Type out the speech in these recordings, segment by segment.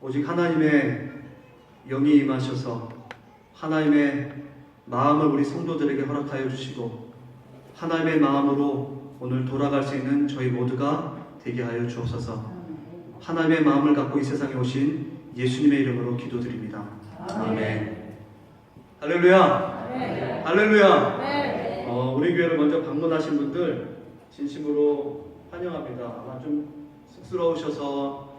오직 하나님의 영이 임하셔서 하나님의 마음을 우리 성도들에게 허락하여 주시고 하나님의 마음으로 오늘 돌아갈 수 있는 저희 모두가 되게 하여 주옵소서. 하나님의 마음을 갖고 이 세상에 오신 예수님의 이름으로 기도드립니다. 아멘. 할렐루야. 할렐루야. 우리 교회를 먼저 방문하신 분들 진심으로 환영합니다. 아마 좀 쑥스러우셔서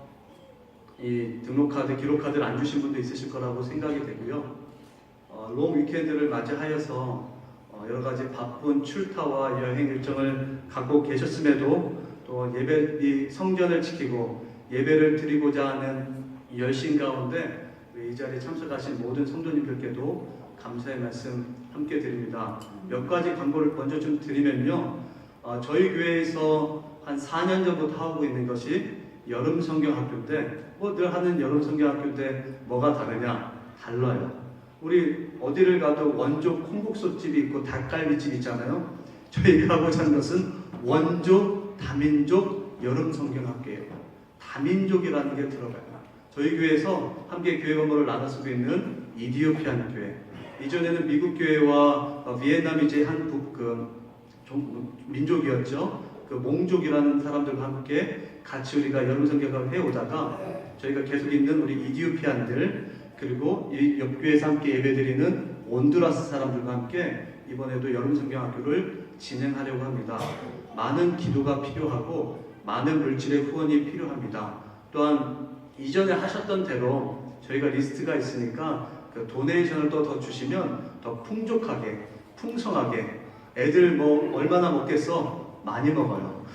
이 등록카드, 기록카드를 안 주신 분도 있으실 거라고 생각이 되고요. 롱 위켄드를 맞이하여서 여러 가지 바쁜 출타와 여행 일정을 갖고 계셨음에도 또 이 성전을 지키고 예배를 드리고자 하는 이 열심 가운데 이 자리에 참석하신 모든 성도님들께도 감사의 말씀 함께 드립니다. 몇 가지 광고를 먼저 좀 드리면요. 저희 교회에서 한 4년 전부터 하고 있는 것이 여름 성경학교인데 늘 하는 여름 성경학교인데 뭐가 다르냐? 달라요. 우리 어디를 가도 원조 콩국수집이 있고 닭갈비집 있잖아요. 저희가 하고자 하는 것은 원조 다민족 여름 성경학교예요. 다민족이라는 게 들어가요. 저희 교회에서 함께 교회 건물을 나눠 쓰고 있는 이디오피안 교회, 이전에는 미국 교회와 비엔남이 제 한 민족이었죠. 그 몽족이라는 사람들과 함께 같이 우리가 여름 성경학을 해오다가 저희가 계속 있는 우리 이디오피안들 그리고 이 옆교회에서 함께 예배드리는 온두라스 사람들과 함께 이번에도 여름 성경학교를 진행하려고 합니다. 많은 기도가 필요하고 많은 물질의 후원이 필요합니다. 또한 이전에 하셨던 대로 저희가 리스트가 있으니까 그 도네이션을 또 더 주시면 더 풍족하게 풍성하게 애들 뭐 얼마나 먹겠어? 많이 먹어요.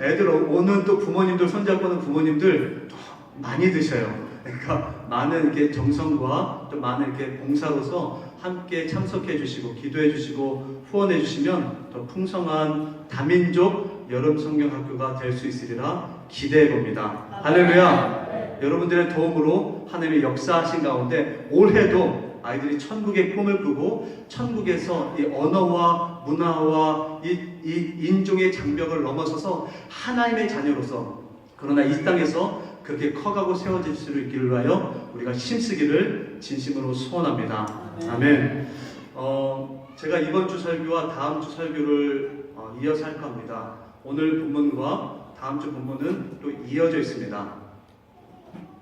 애들 오는 또 부모님들 손잡고 오는 부모님들 많이 드셔요. 그러니까 많은 이렇게 정성과 또 많은 이렇게 봉사로서 함께 참석해 주시고 기도해 주시고 후원해 주시면 더 풍성한 다민족 여름 성경학교가 될 수 있으리라 기대해 봅니다. 할렐루야. 여러분들의 도움으로 하나님의 역사하신 가운데 올해도 아이들이 천국의 꿈을 꾸고 천국에서 이 언어와 문화와 이 인종의 장벽을 넘어서서 하나님의 자녀로서 그러나 이 땅에서 그렇게 커가고 세워질 수 있기를 위하여 우리가 힘쓰기를 진심으로 소원합니다. 아멘. 제가 이번 주 설교와 다음 주 설교를 이어서 할 겁니다. 오늘 본문과 다음 주 본문은 또 이어져 있습니다.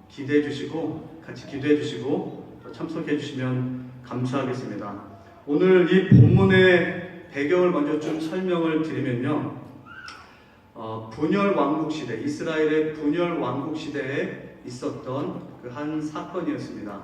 기대해 주시고 같이 기도해 주시고 또 참석해 주시면 감사하겠습니다. 오늘 이 본문의 배경을 먼저 좀 설명을 드리면요. 분열 왕국 시대, 이스라엘의 분열 왕국 시대에 있었던 그 한 사건이었습니다.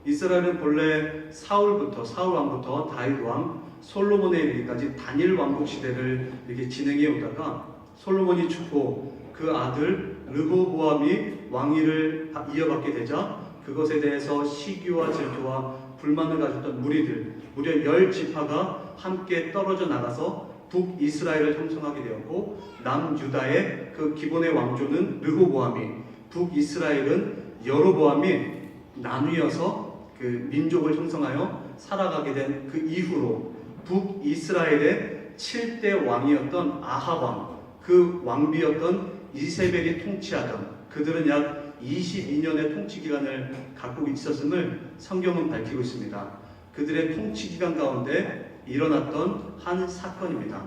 이스라엘은 본래 사울 왕부터 다윗 왕, 솔로몬에 이르기까지 단일 왕국 시대를 이렇게 진행해 오다가 솔로몬이 죽고 그 아들 르호보암이 왕위를 이어받게 되자 그것에 대해서 시기와 질투와 불만을 가졌던 무리들, 무려 10지파가 함께 떨어져 나가서 북이스라엘을 형성하게 되었고 남유다의 그 기본의 왕조는 르호보암이, 북이스라엘은 여로보암이 나뉘어서 그 민족을 형성하여 살아가게 된 그 이후로 북이스라엘의 7대 왕이었던 아합 왕, 그 왕비였던 이세벨이 통치하던 그들은 약 22년의 통치 기간을 갖고 있었음을 성경은 밝히고 있습니다. 그들의 통치 기간 가운데 일어났던 한 사건입니다.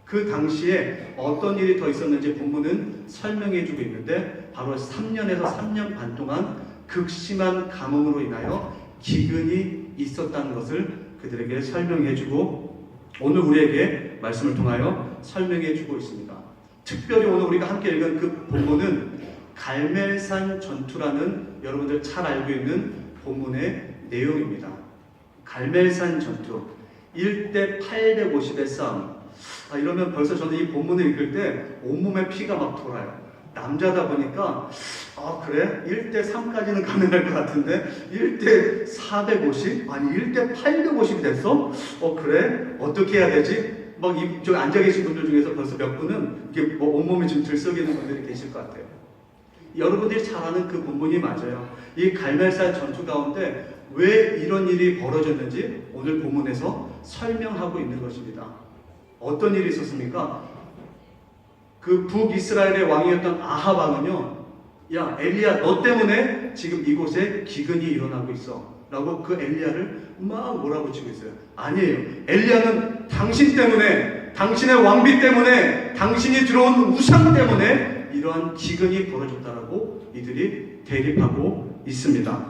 그 당시에 어떤 일이 더 있었는지 본문은 설명해 주고 있는데 바로 3년에서 3년 반 동안 극심한 가뭄으로 인하여 기근이 있었다는 것을 그들에게 설명해 주고 오늘 우리에게 말씀을 통하여 설명해 주고 있습니다. 특별히 오늘 우리가 함께 읽은 그 본문은 갈멜산 전투라는 여러분들 잘 알고 있는 본문의 내용입니다. 갈멜산 전투 1대 850의 싸움. 이러면 벌써 저는 이 본문을 읽을 때 온몸에 피가 막 돌아요. 남자다 보니까 그래? 1대 3까지는 가능할 것 같은데 1대 450? 아니 1대 850이 됐어? 그래? 어떻게 해야 되지? 막 저기 앉아 계신 분들 중에서 벌써 몇 분은 이게 뭐 온몸이 좀 들썩이는 분들이 계실 것 같아요. 여러분들이 잘 아는 그 본문이 맞아요. 이 갈멜산 전투 가운데 왜 이런 일이 벌어졌는지 오늘 본문에서 설명하고 있는 것입니다. 어떤 일이 있었습니까? 그 북이스라엘의 왕이었던 아합 왕은요, 야 엘리야 너 때문에 지금 이곳에 기근이 일어나고 있어 라고 그 엘리야를 막 몰아붙이고 있어요. 아니에요. 엘리야는 당신 때문에, 당신의 왕비 때문에, 당신이 들어온 우상 때문에 이러한 기근이 벌어졌다라고 이들이 대립하고 있습니다.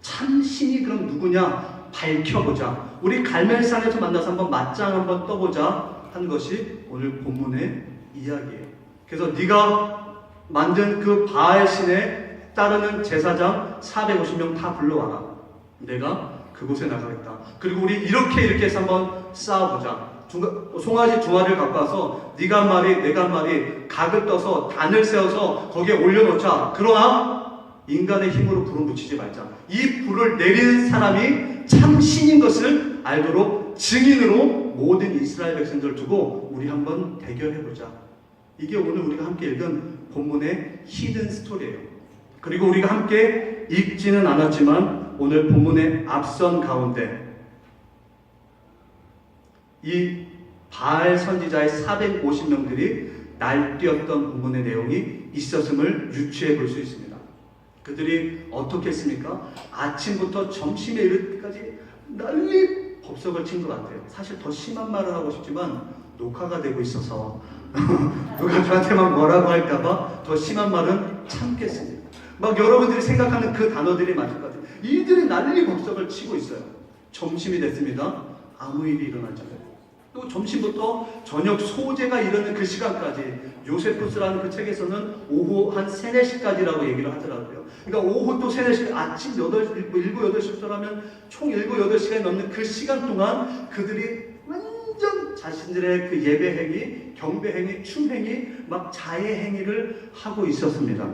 참 신이 그럼 누구냐 밝혀보자. 우리 갈멜산에서 만나서 한번 맞짱 한번 떠보자 한 것이 오늘 본문의 이야기예요. 그래서 네가 만든 그 바알 신에 따르는 제사장 450명 다 불러와라. 내가 그곳에 나가겠다. 그리고 우리 이렇게 해서 한번 싸워보자. 송아지 두 마리를 갖고 와서 네가 한 마리 내가 한 마리 각을 떠서 단을 세워서 거기에 올려놓자. 그러나 인간의 힘으로 불을 붙이지 말자. 이 불을 내리는 사람이 참 신인 것을 알도록 증인으로 모든 이스라엘 백성들을 두고 우리 한번 대결해보자. 이게 오늘 우리가 함께 읽은 본문의 히든 스토리예요. 그리고 우리가 함께 읽지는 않았지만 오늘 본문의 앞선 가운데 이 바알 선지자의 450명들이 날뛰었던 본문의 내용이 있었음을 유추해 볼 수 있습니다. 그들이 어떻게 했습니까? 아침부터 점심에 이를 때까지 난리 법석을 친 것 같아요. 사실 더 심한 말을 하고 싶지만 녹화가 되고 있어서 누가 저한테만 뭐라고 할까봐 더 심한 말은 참겠습니다. 막 여러분들이 생각하는 그 단어들이 맞을 것 같아요. 이들이 난리 법석을 치고 있어요. 점심이 됐습니다. 아무 일이 일어나지 않아요. 또 점심부터 저녁 소재가 이르는 그 시간까지 요세푸스라는 그 책에서는 오후 한 3, 4시까지라고 얘기를 하더라고요. 그러니까 오후 또 3, 4시, 아침 7, 8시부터 하면 총 7, 8시간이 넘는 그 시간 동안 그들이 완전 자신들의 그 예배 행위, 경배 행위, 춤 행위, 막 자해 행위를 하고 있었습니다.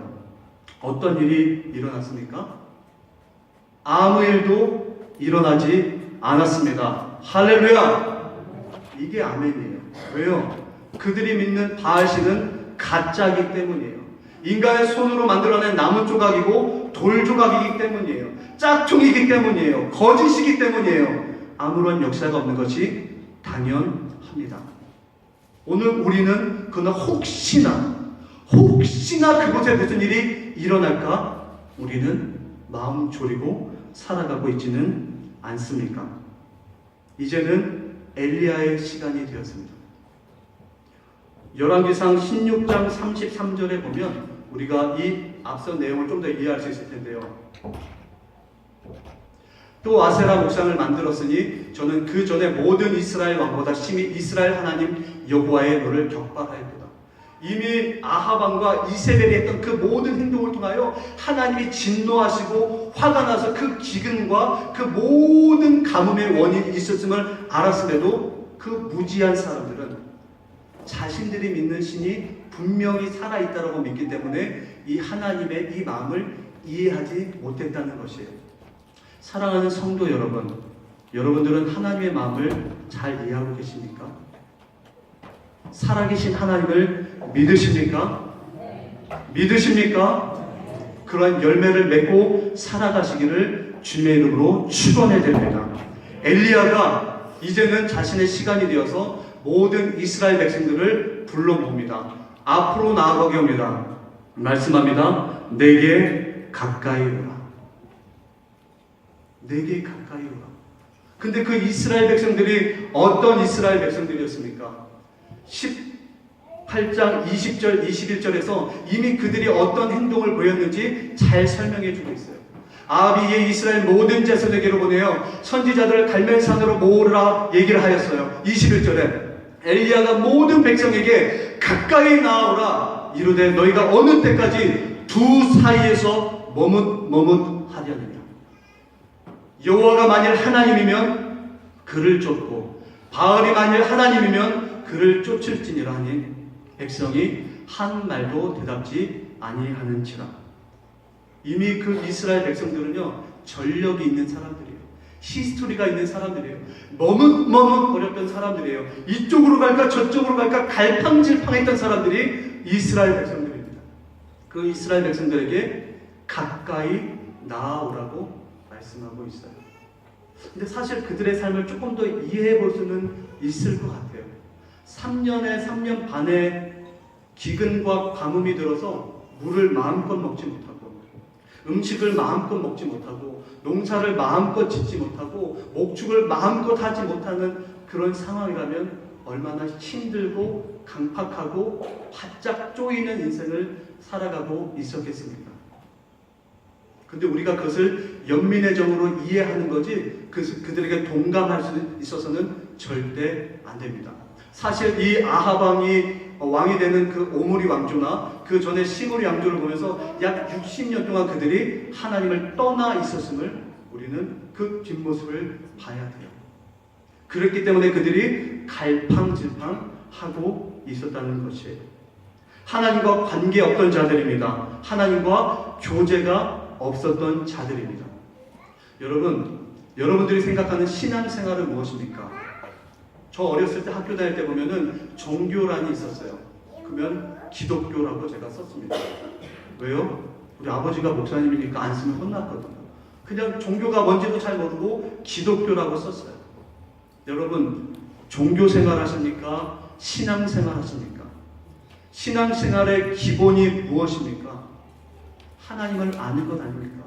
어떤 일이 일어났습니까? 아무 일도 일어나지 않았습니다. 할렐루야! 이게 아멘이에요. 왜요? 그들이 믿는 바알신은 가짜이기 때문이에요. 인간의 손으로 만들어낸 나무 조각이고 돌 조각이기 때문이에요. 짝퉁이기 때문이에요. 거짓이기 때문이에요. 아무런 역사가 없는 것이 당연합니다. 오늘 우리는 그러나 혹시나 그곳에 무슨 일이 일어날까 우리는 마음 졸이고 살아가고 있지는 않습니까? 이제는 엘리야의 시간이 되었습니다. 열왕기상 16장 33절에 보면 우리가 이 앞선 내용을 좀 더 이해할 수 있을 텐데요. 또 아세라 목상을 만들었으니 저는 그 전에 모든 이스라엘 왕보다 심히 이스라엘 하나님 여호와의 너를 격발하였도다. 이미 아합 왕과 이세벨이 했던 그 모든 행동을 통하여 하나님이 진노하시고 화가 나서 그 기근과 그 모든 가뭄의 원인이 있었음을 알았음에도 그 무지한 사람들은 자신들이 믿는 신이 분명히 살아있다고 믿기 때문에 이 하나님의 이 마음을 이해하지 못했다는 것이에요. 사랑하는 성도 여러분, 여러분들은 하나님의 마음을 잘 이해하고 계십니까? 살아계신 하나님을 믿으십니까? 믿으십니까? 그런 열매를 맺고 살아가시기를 주님의 이름으로 축원해 드립니다. 엘리야가 이제는 자신의 시간이 되어서 모든 이스라엘 백성들을 불러봅니다. 앞으로 나아가게 합니다. 말씀합니다. 내게 가까이 오라. 내게 가까이 오라. 근데 그 이스라엘 백성들이 어떤 이스라엘 백성들이었습니까? 18장 20절 21절에서 이미 그들이 어떤 행동을 보였는지 잘 설명해 주고 있어요. 아합이 이스라엘 모든 제사장에게로 보내어 선지자들을 갈멜산으로 모으라 얘기를 하였어요. 21절에 엘리야가 모든 백성에게 가까이 나아오라 이르되 너희가 어느 때까지 두 사이에서 머뭇하려느냐. 여호와가 만일 하나님이면 그를 쫓고 바알이 만일 하나님이면 그를 쫓을지니라 하니 백성이 한 말도 대답지 아니하는지라. 이미 그 이스라엘 백성들은요 전력이 있는 사람들이에요. 히스토리가 있는 사람들이에요. 머뭇거렸던 사람들이에요. 이쪽으로 갈까 저쪽으로 갈까 갈팡질팡했던 사람들이 이스라엘 백성들입니다. 그 이스라엘 백성들에게 가까이 나아오라고 말씀하고 있어요. 근데 사실 그들의 삶을 조금 더 이해해 볼 수는 있을 것 같아요. 3년 반의 기근과 가뭄이 들어서 물을 마음껏 먹지 못하고 음식을 마음껏 먹지 못하고 농사를 마음껏 짓지 못하고 목축을 마음껏 하지 못하는 그런 상황이라면 얼마나 힘들고 강팍하고 바짝 쪼이는 인생을 살아가고 있었겠습니까? 근데 우리가 그것을 연민의 정으로 이해하는 거지 그들에게 동감할 수 있어서는 절대 안 됩니다. 사실 이 아합 왕이 되는 그 오므리 왕조나 그 전에 시므리 왕조를 보면서 약 60년 동안 그들이 하나님을 떠나 있었음을 우리는 그 뒷모습을 봐야 돼요. 그렇기 때문에 그들이 갈팡질팡하고 있었다는 것이에요. 하나님과 관계 없던 자들입니다. 하나님과 교제가 없었던 자들입니다. 여러분들이 생각하는 신앙생활은 무엇입니까? 저 어렸을 때 학교 다닐 때 보면은 종교란이 있었어요. 그러면 기독교라고 제가 썼습니다. 왜요? 우리 아버지가 목사님이니까 안 쓰면 혼났거든요. 그냥 종교가 뭔지도 잘 모르고 기독교라고 썼어요. 여러분, 종교 생활 하십니까? 신앙 생활 하십니까? 신앙 생활의 기본이 무엇입니까? 하나님을 아는 것 아닙니까?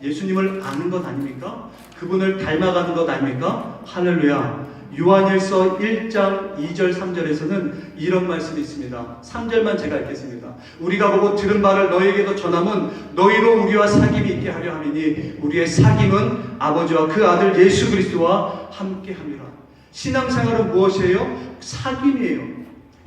예수님을 아는 것 아닙니까? 그분을 닮아가는 것 아닙니까? 할렐루야. 요한일서 1장 2절 3절에서는 이런 말씀이 있습니다. 3절만 제가 읽겠습니다. 우리가 보고 들은 바를 너희에게도 전함은 너희로 우리와 사귐이 있게 하려 함이니 우리의 사귐은 아버지와 그 아들 예수 그리스도와 함께 함이라. 신앙생활은 무엇이에요? 사귐이에요.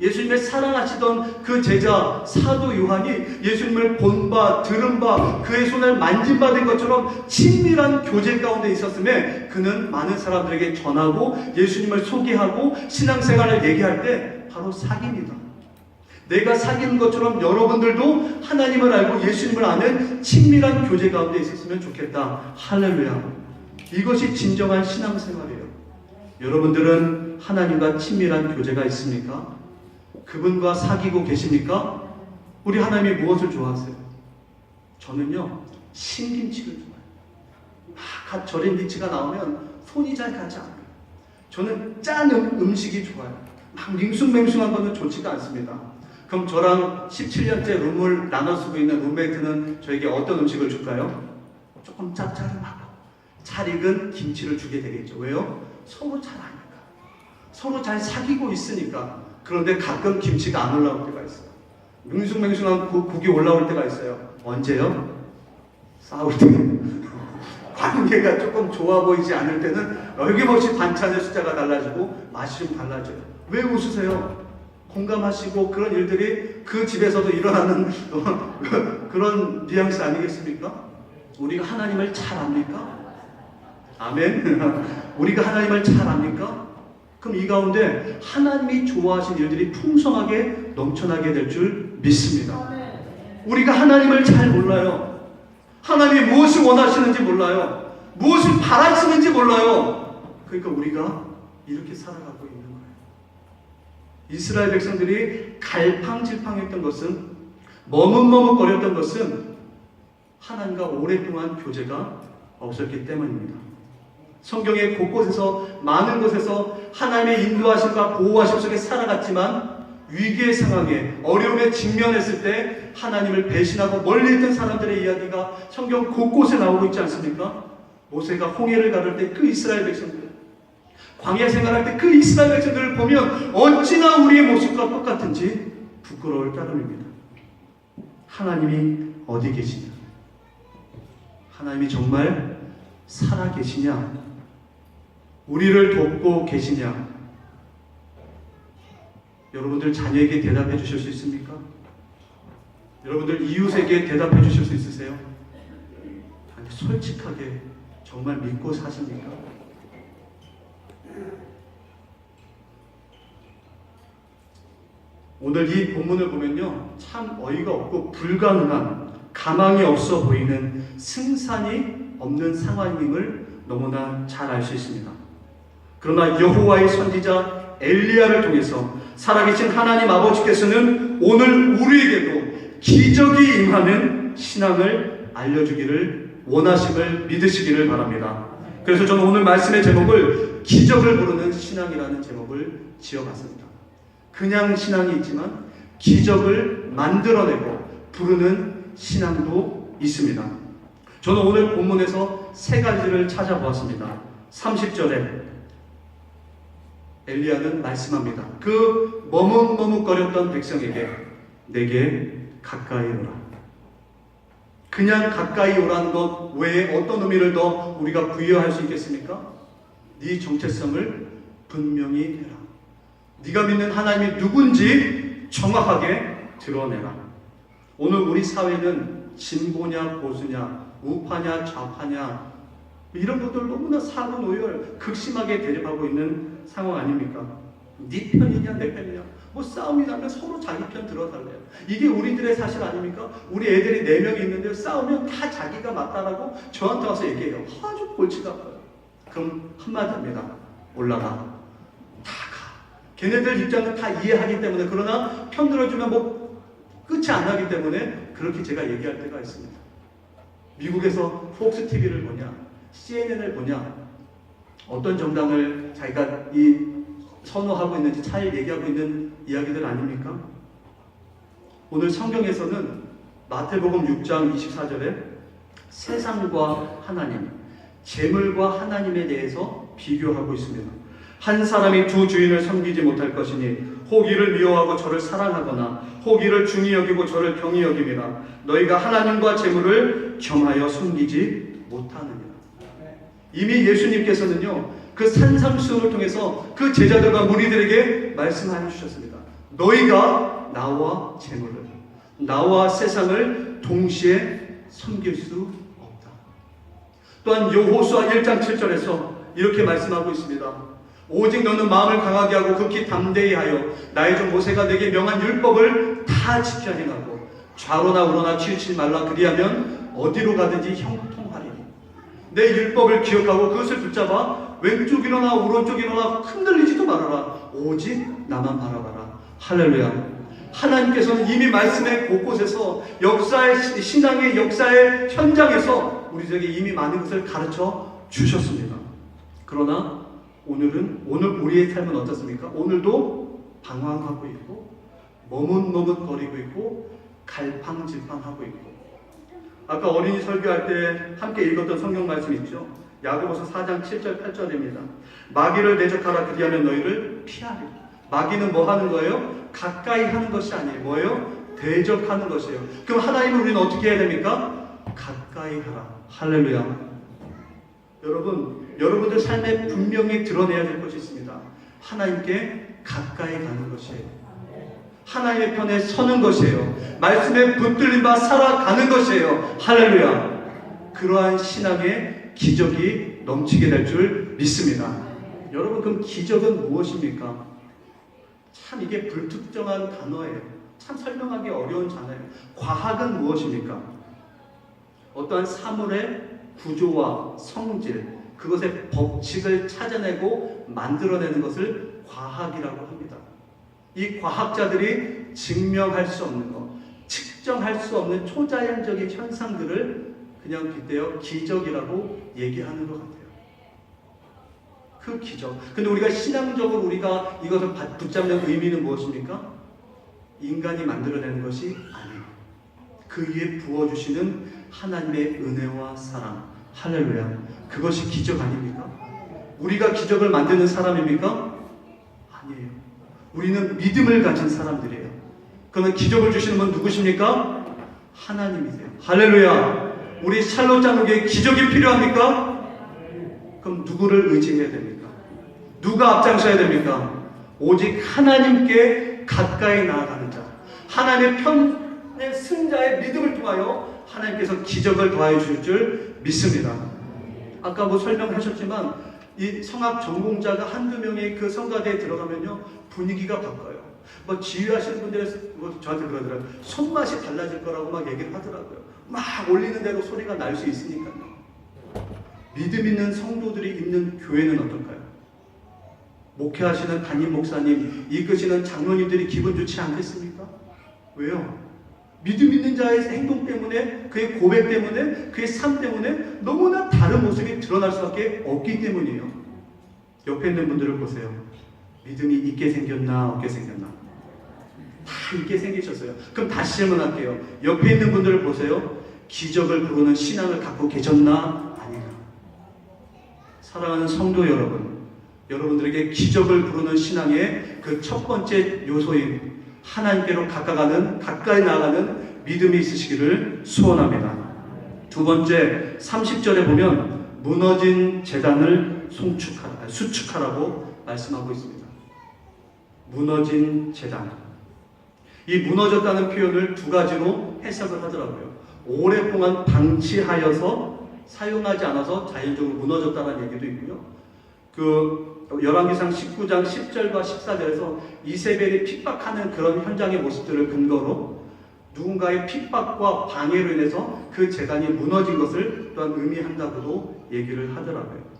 예수님을 사랑하시던 그 제자 사도 요한이 예수님을 본 바, 들은 바, 그의 손을 만진받은 것처럼 친밀한 교제 가운데 있었음에 그는 많은 사람들에게 전하고 예수님을 소개하고 신앙생활을 얘기할 때 바로 사귐이다. 내가 사귀는 것처럼 여러분들도 하나님을 알고 예수님을 아는 친밀한 교제 가운데 있었으면 좋겠다. 할렐루야. 이것이 진정한 신앙생활이에요. 여러분들은 하나님과 친밀한 교제가 있습니까? 그분과 사귀고 계십니까? 우리 하나님이 무엇을 좋아하세요? 저는요, 신김치를 좋아해요. 막 절인 김치가 나오면 손이 잘 가지 않아요. 저는 짠 음식이 좋아요. 막 밍숭맹숭한 거는 좋지가 않습니다. 그럼 저랑 17년째 룸을 나눠 쓰고 있는 룸메이트는 저에게 어떤 음식을 줄까요? 조금 짭짤하고 잘 익은 김치를 주게 되겠죠. 왜요? 서로 잘 아니까. 서로 잘 사귀고 있으니까. 그런데 가끔 김치가 안 올라올 때가 있어요. 맹숭맹숭한 국이 올라올 때가 있어요. 언제요? 싸울 때. 관계가 조금 좋아 보이지 않을 때는 어김없이 반찬의 숫자가 달라지고 맛이 좀 달라져요. 왜 웃으세요? 공감하시고 그런 일들이 그 집에서도 일어나는 그런 뉘앙스 아니겠습니까? 우리가 하나님을 잘 압니까? 아멘. 우리가 하나님을 잘 압니까? 그럼 이 가운데 하나님이 좋아하신 일들이 풍성하게 넘쳐나게 될 줄 믿습니다. 우리가 하나님을 잘 몰라요. 하나님이 무엇을 원하시는지 몰라요. 무엇을 바라시는지 몰라요. 그러니까 우리가 이렇게 살아가고 있는 거예요. 이스라엘 백성들이 갈팡질팡했던 것은, 머뭇머뭇거렸던 것은 하나님과 오랫동안 교제가 없었기 때문입니다. 성경의 곳곳에서, 많은 곳에서 하나님의 인도하심과 보호하심 속에 살아갔지만 위기의 상황에, 어려움에 직면했을 때 하나님을 배신하고 멀리 있던 사람들의 이야기가 성경 곳곳에 나오고 있지 않습니까? 모세가 홍해를 가를 때 그 이스라엘 백성들, 광야 생활할 때 그 이스라엘 백성들을 보면 어찌나 우리의 모습과 똑같은지 부끄러울 따름입니다. 하나님이 어디 계시냐? 하나님이 정말 살아 계시냐? 우리를 돕고 계시냐? 여러분들 자녀에게 대답해 주실 수 있습니까? 여러분들 이웃에게 대답해 주실 수 있으세요? 아니, 솔직하게 정말 믿고 사십니까? 오늘 이 본문을 보면요, 참 어이가 없고 불가능한, 가망이 없어 보이는, 승산이 없는 상황임을 너무나 잘 알 수 있습니다. 그러나 여호와의 선지자 엘리야를 통해서 살아계신 하나님 아버지께서는 오늘 우리에게도 기적이 임하는 신앙을 알려주기를 원하심을 믿으시기를 바랍니다. 그래서 저는 오늘 말씀의 제목을 기적을 부르는 신앙이라는 제목을 지어봤습니다. 그냥 신앙이 있지만 기적을 만들어내고 부르는 신앙도 있습니다. 저는 오늘 본문에서 세 가지를 찾아보았습니다. 30절에 엘리야는 말씀합니다. 그 머뭇머뭇거렸던 백성에게 내게 가까이 오라. 그냥 가까이 오라는 것 외에 어떤 의미를 더 우리가 부여할 수 있겠습니까? 네 정체성을 분명히 해라. 네가 믿는 하나님이 누군지 정확하게 드러내라. 오늘 우리 사회는 진보냐 보수냐 우파냐 좌파냐 이런 것들 너무나 사고노열 극심하게 대립하고 있는 상황 아닙니까? 네 편이냐 내 편이냐 뭐 싸움이 나면 서로 자기 편 들어달래요. 이게 우리들의 사실 아닙니까? 우리 애들이 4명이 있는데 싸우면 다 자기가 맞다라고 저한테 와서 얘기해요. 아주 골치가 아파요. 그럼 한마디 합니다. 올라가. 다 가. 걔네들 입장은 다 이해하기 때문에 그러나 편 들어주면 뭐 끝이 안 나기 때문에 그렇게 제가 얘기할 때가 있습니다. 미국에서 폭스 TV를 보냐 CNN을 보냐 어떤 정당을 자기가 선호하고 있는지 잘 얘기하고 있는 이야기들 아닙니까? 오늘 성경에서는 마태복음 6장 24절에 세상과 하나님, 재물과 하나님에 대해서 비교하고 있습니다. 한 사람이 두 주인을 섬기지 못할 것이니 혹 이를 미워하고 저를 사랑하거나 혹 이를 중히 여기고 저를 경히 여김이라. 너희가 하나님과 재물을 겸하여 섬기지 못하느니라. 이미 예수님께서는요 그 산상수훈을 통해서 그 제자들과 무리들에게 말씀하여 주셨습니다. 너희가 나와 재물을, 나와 세상을 동시에 섬길 수 없다. 또한 여호수아 1장 7절에서 이렇게 말씀하고 있습니다. 오직 너는 마음을 강하게 하고 극히 담대히 하여 나의 종 모세가 내게 명한 율법을 다 지켜 행하고 좌로나 우로나 치우치지 말라. 그리하면 어디로 가든지 형통하리니. 내 율법을 기억하고 그것을 붙잡아 왼쪽이로나 오른쪽이로나 흔들리지도 말아라. 오직 나만 바라봐라. 할렐루야. 하나님께서는 이미 말씀의 곳곳에서 역사의 신앙의 역사의 현장에서 우리에게 이미 많은 것을 가르쳐 주셨습니다. 그러나 오늘 우리의 삶은 어떻습니까? 오늘도 방황하고 있고 머뭇머뭇거리고 있고 갈팡질팡하고 있고. 아까 어린이 설교할 때 함께 읽었던 성경 말씀 있죠? 야고보서 4장 7절 8절입니다. 마귀를 대적하라. 그리하면 너희를 피하리라. 마귀는 뭐 하는 거예요? 가까이 하는 것이 아니에요. 뭐예요? 대적하는 것이에요. 그럼 하나님을 우리는 어떻게 해야 됩니까? 가까이 하라. 할렐루야. 여러분들 삶에 분명히 드러내야 될 것이 있습니다. 하나님께 가까이 가는 것이에요. 하나님의 편에 서는 것이에요. 말씀에 붙들린 바 살아가는 것이에요. 할렐루야. 그러한 신앙의 기적이 넘치게 될 줄 믿습니다. 여러분, 그럼 기적은 무엇입니까? 참 이게 불특정한 단어예요. 참 설명하기 어려운 단어예요. 과학은 무엇입니까? 어떠한 사물의 구조와 성질, 그것의 법칙을 찾아내고 만들어내는 것을 과학이라고 합니다. 이 과학자들이 증명할 수 없는 것, 측정할 수 없는 초자연적인 현상들을 그냥 빗대어 기적이라고 얘기하는 것 같아요. 그 기적. 근데 우리가 신앙적으로 우리가 이것을 붙잡는 의미는 무엇입니까? 인간이 만들어내는 것이 아니에요. 그 위에 부어주시는 하나님의 은혜와 사랑. 할렐루야. 그것이 기적 아닙니까? 우리가 기적을 만드는 사람입니까? 아니에요. 우리는 믿음을 가진 사람들이에요. 그러면 기적을 주시는 분 누구십니까? 하나님이세요. 할렐루야. 우리 샬롯 장로교에 기적이 필요합니까? 그럼 누구를 의지해야 됩니까? 누가 앞장서야 됩니까? 오직 하나님께 가까이 나아가는 자, 하나님의 편의 승자의 믿음을 통하여 하나님께서 기적을 더하여 주실 줄 믿습니다. 아까 뭐 설명하셨지만 이 성악 전공자가 한두 명이 그 성가대에 들어가면요 분위기가 바뀌어요. 뭐 지휘하시는 분들이 뭐 저한테 그러더라고요. 손맛이 달라질 거라고 막 얘기를 하더라고요. 막 올리는 대로 소리가 날 수 있으니까요. 믿음 있는 성도들이 있는 교회는 어떨까요? 목회하시는 담임 목사님, 이끄시는 장로님들이 기분 좋지 않겠습니까? 왜요? 믿음 있는 자의 행동 때문에, 그의 고백 때문에, 그의 삶 때문에 너무나 다른 모습이 드러날 수밖에 없기 때문이에요. 옆에 있는 분들을 보세요. 믿음이 있게 생겼나 없게 생겼나? 다 있게 생기셨어요. 그럼 다시 질문할게요. 옆에 있는 분들을 보세요. 기적을 부르는 신앙을 갖고 계셨나? 아니나? 사랑하는 성도 여러분, 여러분들에게 기적을 부르는 신앙의 그 첫 번째 요소인 하나님께로 가까이 나아가는 믿음이 있으시기를 소원합니다. 두 번째, 30절에 보면 무너진 제단을 수축하라고 말씀하고 있습니다. 무너진 제단. 이 무너졌다는 표현을 두 가지로 해석을 하더라고요. 오랫동안 방치하여서 사용하지 않아서 자연적으로 무너졌다는 얘기도 있고요. 열왕기상 19장 10절과 14절에서 이세벨이 핍박하는 그런 현장의 모습들을 근거로 누군가의 핍박과 방해로 인해서 그 제단이 무너진 것을 또한 의미한다고도 얘기를 하더라고요.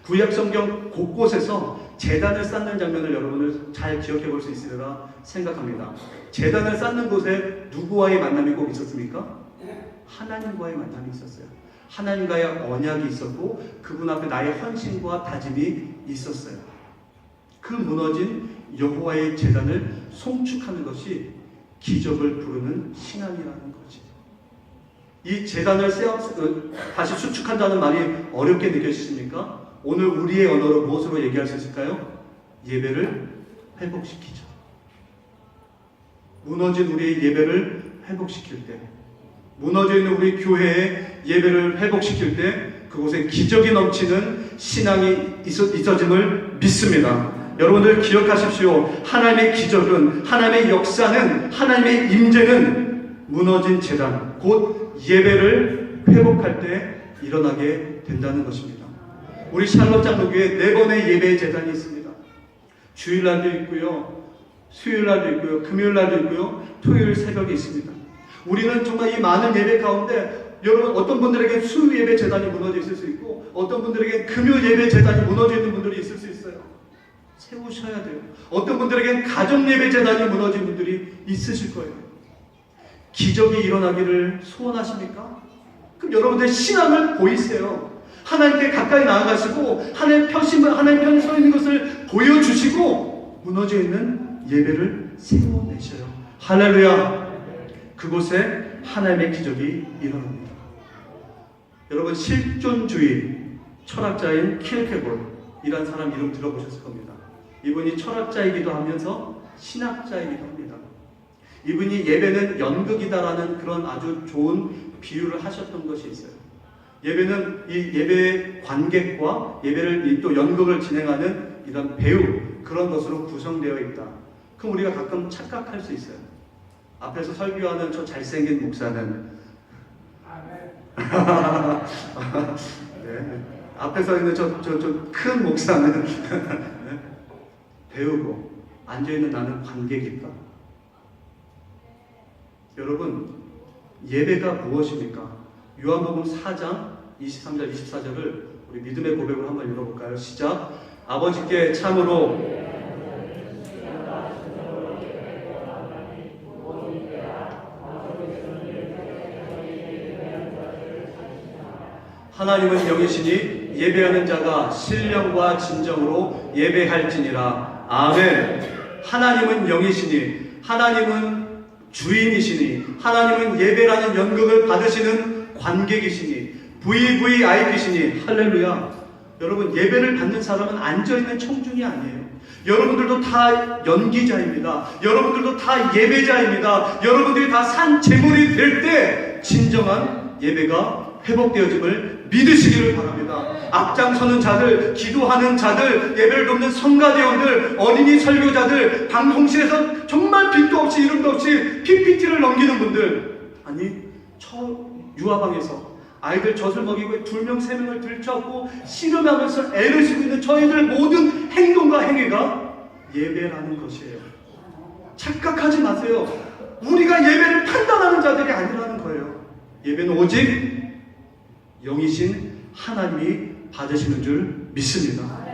구약 성경 곳곳에서 제단을 쌓는 장면을 여러분들 잘 기억해 볼 수 있으리라 생각합니다. 제단을 쌓는 곳에 누구와의 만남이 꼭 있었습니까? 하나님과의 만남이 있었어요. 하나님과의 언약이 있었고 그분 앞에 나의 헌신과 다짐이 있었어요. 그 무너진 여호와의 제단을 송축하는 것이 기적을 부르는 신앙이라는 거지. 이 제단을 다시 수축한다는 말이 어렵게 느껴지십니까? 오늘 우리의 언어로 무엇으로 얘기할 수 있을까요? 예배를 회복시키죠. 무너진 우리의 예배를 회복시킬 때, 무너져 있는 우리 교회의 예배를 회복시킬 때 그곳에 기적이 넘치는 신앙이 있어짐을 믿습니다. 여러분들 기억하십시오. 하나님의 기적은, 하나님의 역사는, 하나님의 임재는 무너진 제단, 곧 예배를 회복할 때 일어나게 된다는 것입니다. 우리 샬롯 장로교회 4번의 예배 제단이 있습니다. 주일날도 있고요, 수요일날도 있고요, 금요일날도 있고요, 토요일 새벽에 있습니다. 우리는 정말 이 많은 예배 가운데 여러분 어떤 분들에게 수요 예배 제단이 무너져 있을 수 있고 어떤 분들에게 금요 예배 제단이 무너져 있는 분들이 있을 수 있어요. 세우셔야 돼요. 어떤 분들에겐 가정 예배 제단이 무너진 분들이 있으실 거예요. 기적이 일어나기를 소원하십니까? 그럼 여러분들 신앙을 보이세요. 하나님께 가까이 나아가시고 하나님 편에 서 있는 것을 보여주시고 무너져 있는 예배를 세워내셔요. 할렐루야. 그곳에 하나님의 기적이 일어납니다. 여러분 실존주의 철학자인 킬케골이라는 사람 이름 들어보셨을 겁니다. 이분이 철학자이기도 하면서 신학자이기도 합니다. 이분이 예배는 연극이다라는 그런 아주 좋은 비유를 하셨던 것이 있어요. 예배는 이 예배 관객과 예배를 또 연극을 진행하는 이런 배우 그런 것으로 구성되어 있다. 그럼 우리가 가끔 착각할 수 있어요. 앞에서 설교하는 저 잘생긴 목사는 네. 앞에서 있는 저 큰 목사는 배우고 앉아있는 나는 관객일까? 여러분 예배가 무엇입니까? 요한복음 4장 23절 24절을 우리 믿음의 고백으로 한번 읽어볼까요? 시작. 아버지께 참으로 하나님은 영이시니 예배하는 자가 신령과 진정으로 예배할지니라. 아멘. 하나님은 영이시니, 하나님은 주인이시니, 하나님은 예배라는 연극을 받으시는 관객이시니, VVIP시니. 할렐루야. 여러분 예배를 받는 사람은 앉아있는 청중이 아니에요. 여러분들도 다 연기자입니다. 여러분들도 다 예배자입니다. 여러분들이 다 산 제물이 될 때 진정한 예배가 회복되어짐을 믿으시기를 바랍니다. 앞장서는 자들, 기도하는 자들, 예배를 돕는 성가대원들, 어린이 설교자들, 방송실에서 정말 빛도 없이 이름도 없이 PPT를 넘기는 분들, 아니 유아방에서 아이들 젖을 먹이고 2명, 3명을 들쳐안고 씨름하면서 애를 쓰고 있는 저희들 모든 행동과 행위가 예배라는 것이에요. 착각하지 마세요. 우리가 예배를 판단하는 자들이 아니라는 거예요. 예배는 오직 영이신 하나님이 받으시는 줄 믿습니다.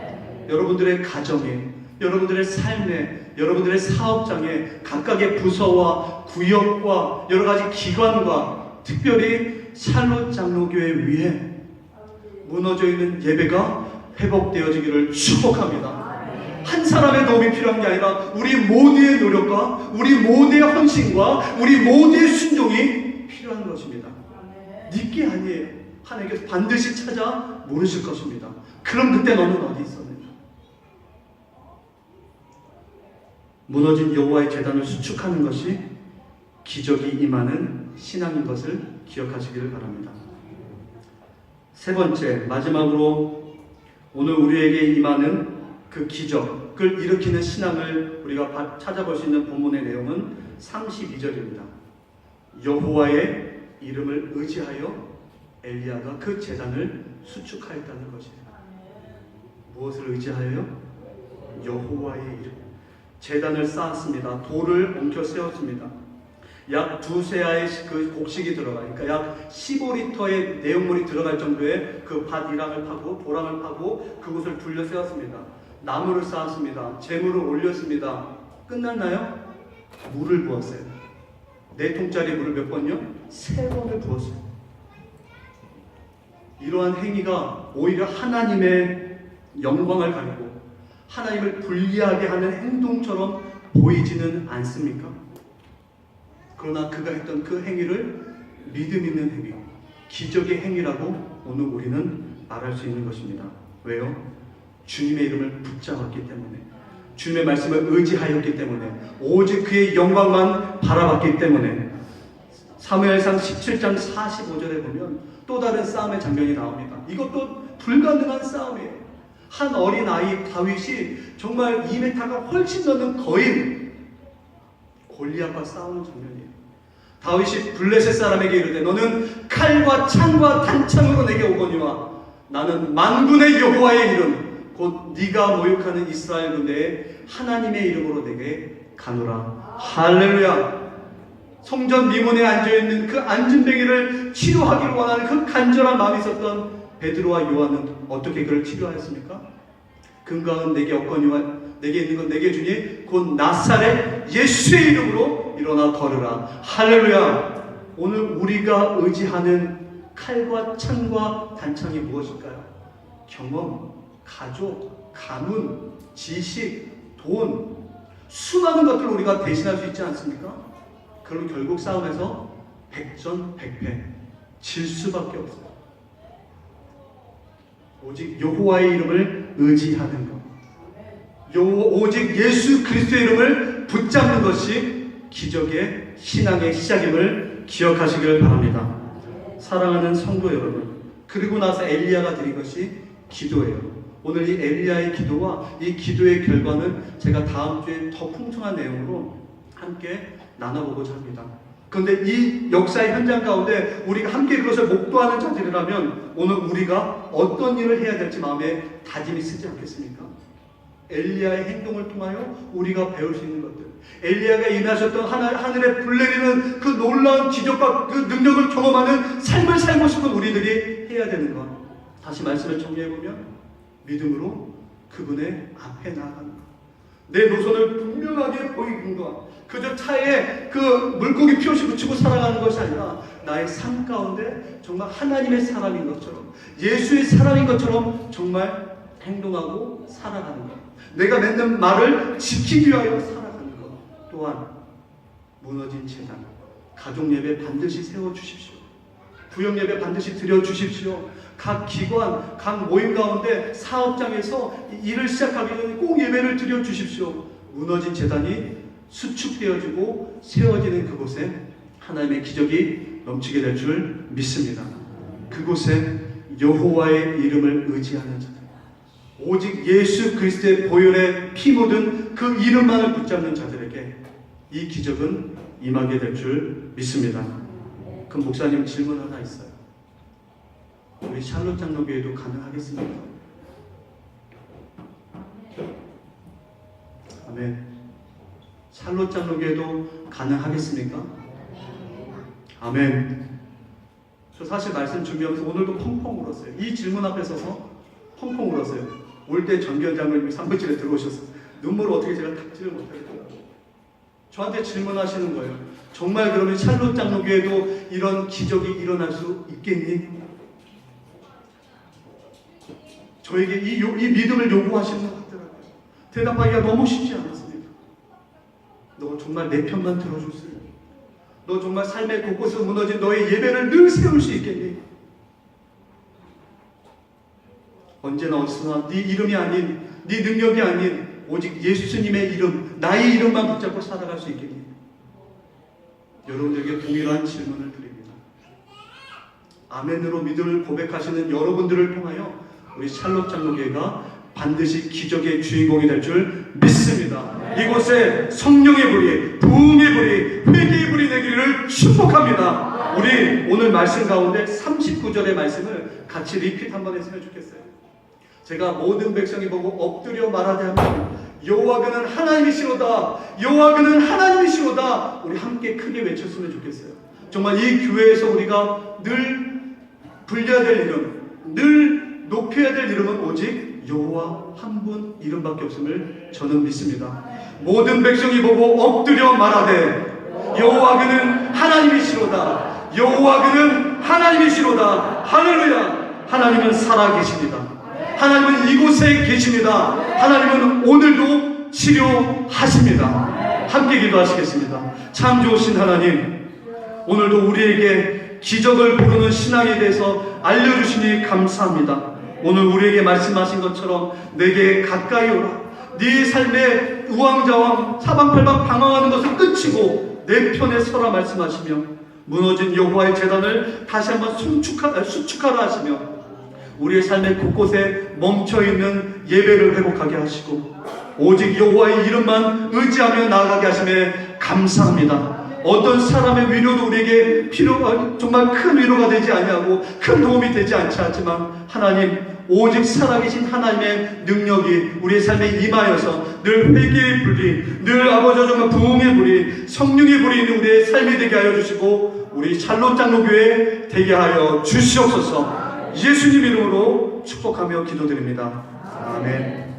여러분들의 가정에, 여러분들의 삶에, 여러분들의 사업장에 각각의 부서와 구역과 여러가지 기관과 특별히 샬롯 장로교회 위에 무너져 있는 예배가 회복되어지기를 축복합니다. 한 사람의 도움이 필요한 게 아니라 우리 모두의 노력과 우리 모두의 헌신과 우리 모두의 순종이 필요한 것입니다. 니께 아니에요. 하나님께서 반드시 찾아 모르실 것입니다. 그럼 그때 너는 어디 있었느냐? 무너진 여호와의 제단을 수축하는 것이 기적이 임하는 신앙인 것을 기억하시기를 바랍니다. 세 번째, 마지막으로 오늘 우리에게 임하는 그 기적을 일으키는 신앙을 우리가 찾아볼 수 있는 본문의 내용은 32절입니다. 여호와의 이름을 의지하여 엘리야가 그 제단을 수축하였다는 것이에요. 무엇을 의지하여요? 여호와의 이름. 제단을 쌓았습니다. 돌을 엉켜 세웠습니다. 약 2세아의 그 곡식이 들어가, 그러니까 약 15리터의 내용물이 들어갈 정도의 그 밭이랑을 파고 도랑을 파고 그곳을 둘러 세웠습니다. 나무를 쌓았습니다. 재물을 올렸습니다. 끝났나요? 물을 부었어요. 4통짜리 물을 몇 번요? 3번을 부었어요. 이러한 행위가 오히려 하나님의 영광을 가리고 하나님을 불리하게 하는 행동처럼 보이지는 않습니까? 그러나 그가 했던 그 행위를 믿음 있는 행위, 기적의 행위라고 오늘 우리는 말할 수 있는 것입니다. 왜요? 주님의 이름을 붙잡았기 때문에, 주님의 말씀을 의지하였기 때문에, 오직 그의 영광만 바라봤기 때문에. 사무엘상 17장 45절에 보면 또 다른 싸움의 장면이 나옵니다. 이것도 불가능한 싸움이에요. 한 어린아이 다윗이 정말 2m가 훨씬 넘는 거인 골리앗과 싸우는 장면이에요. 다윗이 블레셋 사람에게 이르되 너는 칼과 창과 단창으로 내게 오거니와 나는 만군의 여호와의 이름 곧 네가 모욕하는 이스라엘 군대의 하나님의 이름으로 내게 가노라. 할렐루야. 성전 미문에 앉아있는 그 안진뱅이를 치료하기를 원하는 그 간절한 마음이 있었던 베드로와 요한은 어떻게 그를 치료하였습니까? 근거는 내게 없거니와 내게 있는 건 내게 주니 곧 나사렛 예수의 이름으로 일어나 걸으라. 할렐루야. 오늘 우리가 의지하는 칼과 창과 단창이 무엇일까요? 경험, 가족, 가문, 지식, 돈, 수많은 것들을 우리가 대신할 수 있지 않습니까? 그럼 결국 싸움에서 백전백패 질 수밖에 없어요. 오직 여호와의 이름을 의지하는 것, 오직 예수 그리스도의 이름을 붙잡는 것이 기적의 신앙의 시작임을 기억하시길 바랍니다. 사랑하는 성도 여러분, 그리고 나서 엘리야가 드린 것이 기도예요. 오늘 이 엘리야의 기도와 이 기도의 결과는 제가 다음 주에 더 풍성한 내용으로 함께 나눠보고자 합니다. 그런데 이 역사의 현장 가운데 우리가 함께 그것을 목도하는 자들이라면 오늘 우리가 어떤 일을 해야 될지 마음에 다짐이 쓰지 않겠습니까? 엘리야의 행동을 통하여 우리가 배울 수 있는 것들, 엘리야가 임하셨던 하늘에 불 내리는 그 놀라운 기적과 그 능력을 경험하는 삶을 살고 싶은 우리들이 해야 되는 것. 다시 말씀을 정리해보면 믿음으로 그분의 앞에 나아가는 것, 내 노선을 분명하게 보이는 것, 그저 차에 그 물고기 표시 붙이고 살아가는 것이 아니라 나의 삶 가운데 정말 하나님의 사람인 것처럼, 예수의 사람인 것처럼 정말 행동하고 살아가는 것, 내가 맺는 말을 지키기 위하여 살아가는 것. 또한 무너진 제단, 가족 예배 반드시 세워주십시오. 부역 예배 반드시 드려주십시오. 각 기관, 각 모임 가운데 사업장에서 일을 시작하기 전에 꼭 예배를 드려주십시오. 무너진 제단이 수축되어지고 세워지는 그곳에 하나님의 기적이 넘치게 될 줄 믿습니다. 그곳에 여호와의 이름을 의지하는 자들, 오직 예수 그리스도의 보혈에 피 묻은 그 이름만을 붙잡는 자들에게 이 기적은 임하게 될 줄 믿습니다. 그 목사님 질문 하나 있어요. 우리 샬롯 장로교회도 가능하겠습니까? 아멘. 샬롯 장로교회도 가능하겠습니까? 아멘. 저 사실 말씀 준비하면서 오늘도 펑펑 울었어요. 이 질문 앞에 서서 펑펑 울었어요. 올 때 전기현 장로님이 사무실에 들어오셔서 눈물을 어떻게 제가 닦지를 못하겠더라고요. 저한테 질문하시는 거예요. 정말 그러면 샬롯 장로교회도 이런 기적이 일어날 수 있겠니? 저에게 이 믿음을 요구하시는 것 같더라고요. 대답하기가 너무 쉽지 않았습니다. 너 정말 내 편만 들어줬어요. 너 정말 삶의 곳곳에서 무너진 너의 예배를 늘 세울 수 있겠니? 언제나 어디서나 네 이름이 아닌, 네 능력이 아닌 오직 예수님의 이름, 나의 이름만 붙잡고 살아갈 수 있겠니? 여러분들에게 동일한 질문을 드립니다. 아멘으로 믿음을 고백하시는 여러분들을 통하여 우리 샬롯 장로교회가 반드시 기적의 주인공이 될 줄 믿습니다. 이곳에 성령의 불이, 부흥의 불이, 회개의 불이 내기를 축복합니다. 우리 오늘 말씀 가운데 39절의 말씀을 같이 리핏 한번 했으면 좋겠어요. 제가 모든 백성이 보고 엎드려 말하되 하면 여호와 그는 하나님이시로다, 여호와 그는 하나님이시로다. 우리 함께 크게 외쳤으면 좋겠어요. 정말 이 교회에서 우리가 늘 불려야 될 이름, 늘 높여야 될 이름은 오직 여호와 한 분 이름밖에 없음을 저는 믿습니다. 모든 백성이 보고 엎드려 말하되 여호와 그는 하나님이시로다, 여호와 그는 하나님이시로다. 할렐루야. 하나님은 살아계십니다. 하나님은 이곳에 계십니다. 하나님은 오늘도 치료하십니다. 함께 기도하시겠습니다. 참 좋으신 하나님, 오늘도 우리에게 기적을 부르는 신앙에 대해서 알려주시니 감사합니다. 오늘 우리에게 말씀하신 것처럼 내게 가까이 오라. 네 삶의 우왕좌왕 사방팔방 방황하는 것을 끝이고 내 편에 서라 말씀하시며 무너진 여호와의 제단을 다시 한번 수축하라 하시며 우리의 삶의 곳곳에 멈춰있는 예배를 회복하게 하시고 오직 여호와의 이름만 의지하며 나아가게 하심에 감사합니다. 어떤 사람의 위로도 우리에게 정말 큰 위로가 되지 아니하고 큰 도움이 되지 않지 않지만 하나님, 오직 살아계신 하나님의 능력이 우리의 삶에 임하여서 늘 회개의 불이, 늘 아버지 정말 부흥의 불이, 성령의 불이 있는 우리의 삶이 되게 하여 주시고 우리 샬롯 장로교회 되게 하여 주시옵소서. 예수님 이름으로 축복하며 기도드립니다. 아멘.